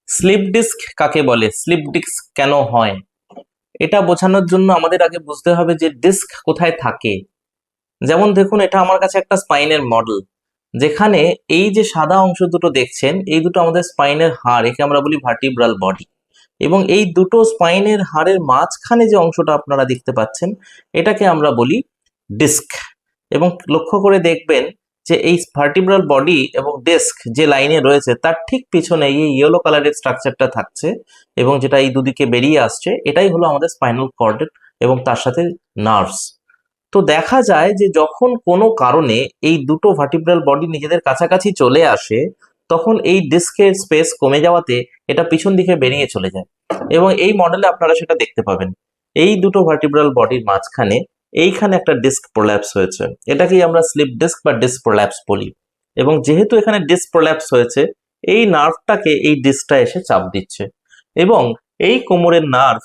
Slip disc কাকে বলে, slip disc কেন হয়, এটা বোঝানোর জন্য আমাদের আগে বুঝতে হবে যে ডিস্ক কোথায় থাকে। যেমন দেখুন, এটা আমার কাছে একটা স্পাইনের মডেল, যেখানে এই যে সাদা অংশ দুটো দেখছেন, এই দুটো আমাদের স্পাইনের হাড়, একে আমরা বলি ভার্টিব্রাল বডি। এবং এই দুটো স্পাইনের হাড়ের মাঝখানে যে অংশটা আপনারা দেখতে পাচ্ছেন, এটাকে আমরা বলি ডিস্ক। এবং লক্ষ্য করে দেখবেন যে এই ভার্টিব্রাল বডি এবং ডিস্ক যে লাইনে রয়েছে তার ঠিক পিছনে এই ইয়েলো কালারের স্ট্রাকচারটা থাকছে, এবং যেটা এই দুদিকে বেরিয়ে আসছে, এটাই হলো আমাদের স্পাইনাল কর্ড এবং তার সাথে নার্ভস। তো দেখা যায় যে যখন কোনো কারণে এই দুটো ভার্টিব্রাল বডি নিজেদের কাছাকাছি চলে আসে, তখন এই ডিস্কের স্পেস কমে যাওয়াতে এটা পিছন দিকে বেরিয়ে চলে যায়। এবং এই মডেলে আপনারা সেটা দেখতে পাবেন, এই দুটো ভার্টিব্রাল বডির মাঝখানে এইখানে একটা ডিস্ক প্রোল্যাপস হয়েছে, এটাকেই আমরা স্লিপ ডিস্ক বা ডিস্ক প্রোল্যাপস বলি। এবং যেহেতু এখানে ডিস্ক প্রোল্যাপস হয়েছে, এই নার্ভটাকে এই ডিস্কটা এসে চাপ দিচ্ছে, এবং এই কোমরের নার্ভ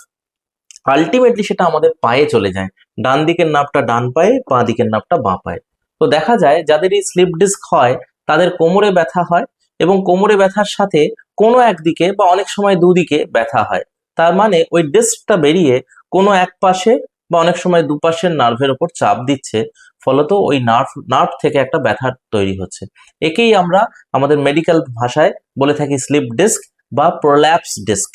আলটিমেটলি সেটা আমাদের পায়ে চলে যায়। ডান দিকের নার্ভটা ডান পায়ে, বাঁ দিকের নার্ভটা বাঁ পায়ে। তো দেখা যায় যাদের এই স্লিপ ডিস্ক হয় তাদের কোমরে ব্যথা হয়, এবং কোমরে ব্যথার সাথে কোনো একদিকে বা অনেক সময় দুদিকে ব্যথা হয়। তার মানে ওই ডিস্কটা বেরিয়ে কোনো এক পাশে বা অনেক সময় দুপাশের নার্ভের ওপর চাপ দিচ্ছে, ফলত ওই নার্ভ থেকে একটা ব্যথা তৈরি হচ্ছে। একেই আমরা আমাদের মেডিকেল ভাষায় বলে থাকি স্লিপ ডিস্ক বা প্রোল্যাপস ডিস্ক।